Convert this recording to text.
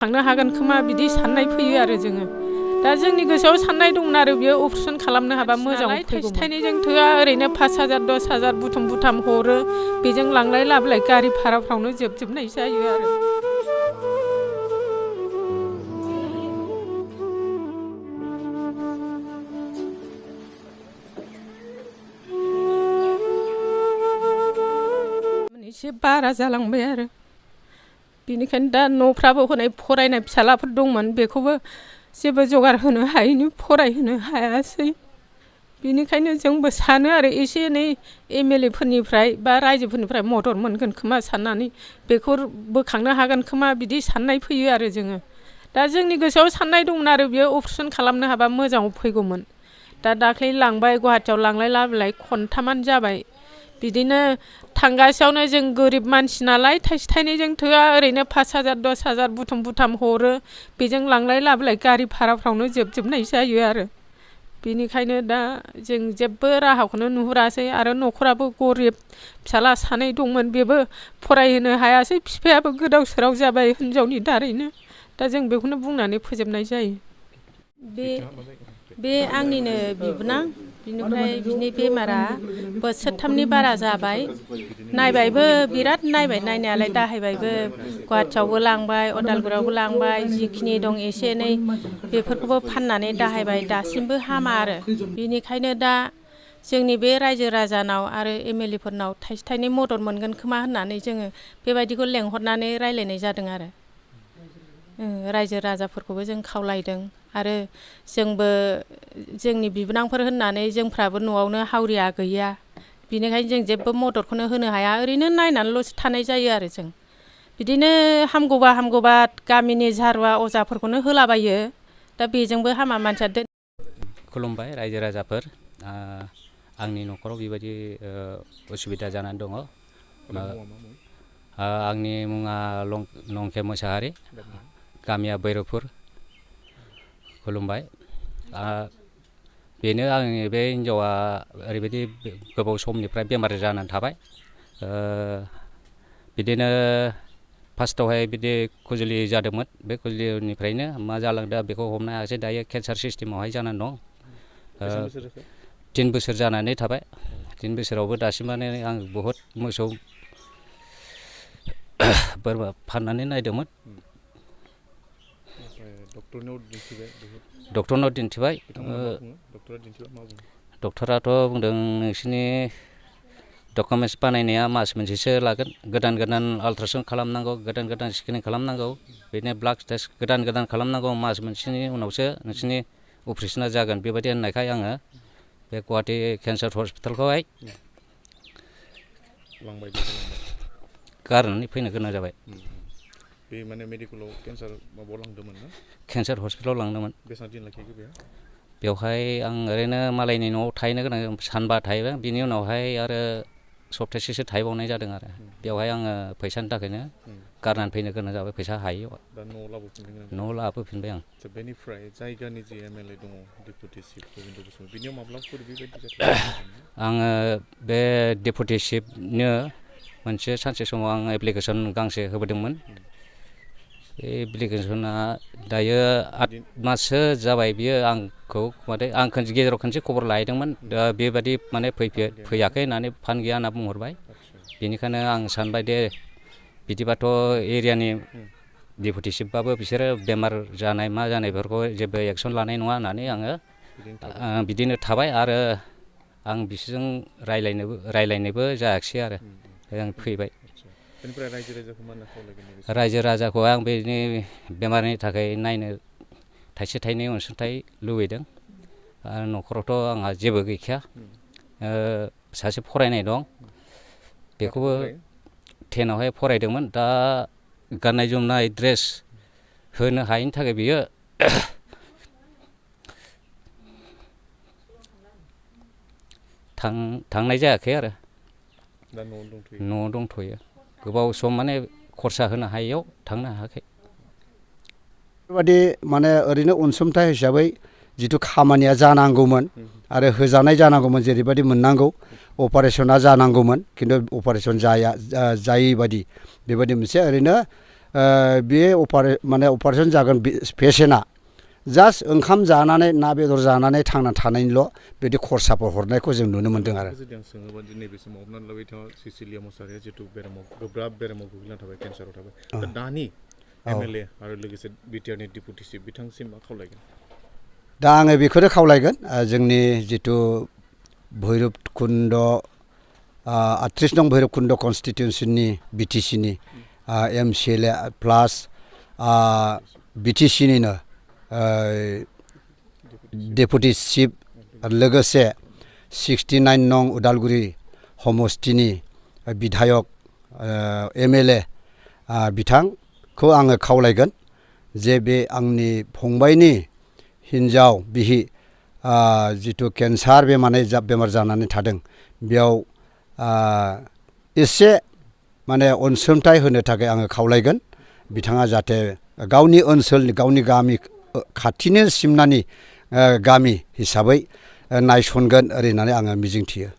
थांनो हागोन खोमा बिदि साननाय फैयो आरो जोङो दा जोंनि गोसोआव साननाय दंमोन आरो बियो अपारेसन खालामनो हाबा मोजां थाइसे थाइनैजों थोआ ओरैनो 5,000 10,000 बुथुम हरो बेजों लांलाय लाबोलाय गारि भाराफ्रावनो जोबजोबनाय जायो आरो एसे बारा जालांबाय आरो बेनिखायनो दा न'फ्राबो हनै फरायनाय फिसालाफोर दंमोन बेखौबो जेबो जगार होनो हायैनि फरायहोनो हायासै बेनिखायनो जोंबो सानो आरो एसे एनै एमएलए फोरनिफ्राय बा रायजोफोरनिफ्राय मदद मोनगोन खोमा साननानै बेखौ बोखांनो हागोन खोमा बिदि साननाय फैयो आरो जोङो दा जोंनि गोसोआव साननाय दंमोन आरो बियो अपारेसन खालामनो हाबा मोजाङाव फैगौमोन दा दाख्लै लांबाय गुवाहाटियाव लांलाय लाबोलाय खनथामानो जाबाय बिदिनो थांगासेयावनो जों गोरिब मानसि नालाय थाइसे थाइनैजों थोआ ओरैनो 5,000 10,000 बुथुम हरो बेजों लांलाय लाबोलाय गारि भाराफ्रावनो जोबजोबनाय जायो आरो बेनिखायनो दा जों जेबो राहाखौनो नुहुरासै आरो न'खराबो गरिब फिसाला सानै दंमोन बेबो फरायहोनो हायासै बिफायाबो गोदाव सोराव जाबाय हिनजावनि दारैनो दा जों बेखौनो बुंनानै फोजोबनाय जायो बे आंनिनो बिबोनां बिनिफ्राय बिनि बेमारा बोसोरथामनि बारा जाबाय नायबायबो बिराद नायबाय नायनायालाय दाहायबायबो गुवाहाटियावबो लांबाय अदालगुरियावबो लांबाय जिखिनि दं एसे एनै बेफोरखौबो फाननानै दाहायबाय दासिमबो हामा आरो बेनिखायनो दा जोंनि बे रायजो राजानाव आरो एमएलए फोरनाव थाइसे थाइनै मदद मोनगोन खोमा होननानै जोङो बेबायदिखौ लेंहरनानै रायलायनाय जादों आरो रायजो राजाफोरखौबो जों खावलायदों आरो जोंबो जोंनि बिबोनांफोर होननानै जोंफ्राबो न'आवनो हावरिया गैया बिनिखायनो जों जेबो मददखौनो होनो हाया ओरैनो नायनानैल'सो थानाय जायो आरो जों बिदिनो हामगौबा गामिनि झारुवा अजाफोरखौनो होलाबायो दा बेजोंबो हामा मानसिया खुलुमबाय रायजो राजाफोर आंनि न'खराव बेबायदि उसुबिदा जानानै दङ आंनि मुङा लंके मोसाहारि गामिया बैरबपुर खुलुमबाय बेनो आंनि बे हिनजावा ओरैबायदि गोबाव समनिफ्राय बेमार जानानै थाबाय बिदिनो फार्स्टआवहाय बिदि खुजुलि जादोंमोन बे खुजुलिनिफ्रायनो मा जालांदों बेखौ हमनो हायासै दायो केन्सार सिस्टेमावहाय जानानै दं 3 बोसोर जानानै थाबाय 3 बोसोरावबो दासिमानो आं बहुद मोसौ बोरमा फाननानै नायदोंमोन डक्टरनाव दिन्थिबाय डक्टराथ' बुंदों नोंसिनि डकुमेन्ट्स बानायनाया मास मोनसेसो लागोन गोदान आल्ट्रासाउन्ड खालामनांगौ गोदान स्केनिं खालामनांगौ बिदिनो ब्लाड टेस्ट गोदान खालामनांगौ मास मोनसेनि उनावसो नोंसिनि अपारेसना जागोन बेबायदि होननायखाय आङो बे गुवाहाटि केन्सार हस्पिटालखौहाय गारनानै फैनो गोनां जाबाय बे माने मेडिकेलाव केन्सार माबायाव लांदोंमोन ना केन्सार हस्पिटालाव लांदोंमोन बेसेबां दिन लाखिखो बेवहाय आं ओरैनो मालायनि न'आव थाहैनो गोनां सानबा थाहैबाय बिनि उनावहाय आरो सप्तासेसो थाहैबावनाय जादों आरो बेवहाय आङो फैसानि थाखायनो गारनानै फैनो गोनां जाबाय फैसा हायैयाव दा न'आव लाबोफिनबाय आं बेनिफ्राय जायगानि जि एमएलए दङ डेपुटि चिफ गबिन्द बसुमतारी बिनियाव माब्लाफोर बेबायदि आङो बे डेपुटि चिफनो मोनसे सानसे समाव आं एप्लिकेसन गांसे होबोदोंमोन बे एप्लिकेसना दायो 8 माससो जाबाय बियो आंखौ माने आं गेजेराव खनसे खबर लाहैदोंमोन दा बेबायदि माने फैयाखै होननानै फान गैया होनना बुंहरबाय बेनिखायनो आं सानबाय दे बिदिबाथ' एरियानि डेपुटि चिफबाबो बिसोरो बेमार जानाय मा जानायफोरखौ जेबो एक्सन लानाय नङा होननानै आङो बिदिनो थाबाय आरो आं बिसोरजों रायलायनोबो जायाखिसै आरो आं फैबाय रायजो राजाखौ आं बेनि बेमारनि थाखाय नायनो थाइसे थाइनै अनसुंथाइ लुबैदों आरो न'खरावथ' आंहा जेबो गैखाया सासे फरायनाय दं बेखौबो 10आवहाय फरायदोंमोन दा गाननाय जोमनाय ड्रेस होनो हायैनि थाखाय बियो थांनाय जायाखै आरो दा न'आव दंथ'यो गोबाव सम माने खरसा होनो हायैयाव थांनो हायाखै बेबादि माने ओरैनो अनसुंथाइ हिसाबै जिथु खामानिया जानांगौमोन आरो होजानाय जानांगौमोन जेरैबायदि मोननांगौ अपारेसना जानांगौमोन खिन्थु अपारेसन जायै बादि बेबायदि मोनसे ओरैनो बे अपारेसन जागोन पेसेन्टआ जास्ट ओंखाम जानानै ना बेदर जानानै थांना थानायनिल' बिदि खरसाफोर हरनायखौ जों नुनो मोन्दों आरो जुदि आं सोङोबा नैबे समाव हमनानै लाबाय बिथाङा सिसिलिया मुसाहारिया जिथु बेरामाव गोब्राब बेरामाव गोग्लैना थाबाय केन्साराव थाबाय दा दानि MLA आरो लोगोसे बिटिआरनि डेपुटि चिफ बिथांसिम मा खावलायगोन दा आङो बेखौनो खावलायगोन जोंनि जिथु भैरबकुन्द 38 नं भैरबकुन्द कनस्टिटिउन्सननि BTCनि MCLA प्लास BTCनिनो डेपुटि चिफ आरो लोगोसे 69 नं उदालगुरि समस्तिनि बिधायक MLA बिथांखौ आङो खावलायगोन जे बे आंनि फंबायनि हिन्जाव बिहि जिथु केन्सार बेमार जानानै थादों बेयाव एसे माने अनसुंथाइ होनो थाखाय आङो खावलायगोन बिथाङा जाहाथे गावनि ओनसोलनि गावनि गामि खाथिनि सिमनानि गामि हिसाबै नायसनगोन ओरै होननानै आङो मिजिंथियो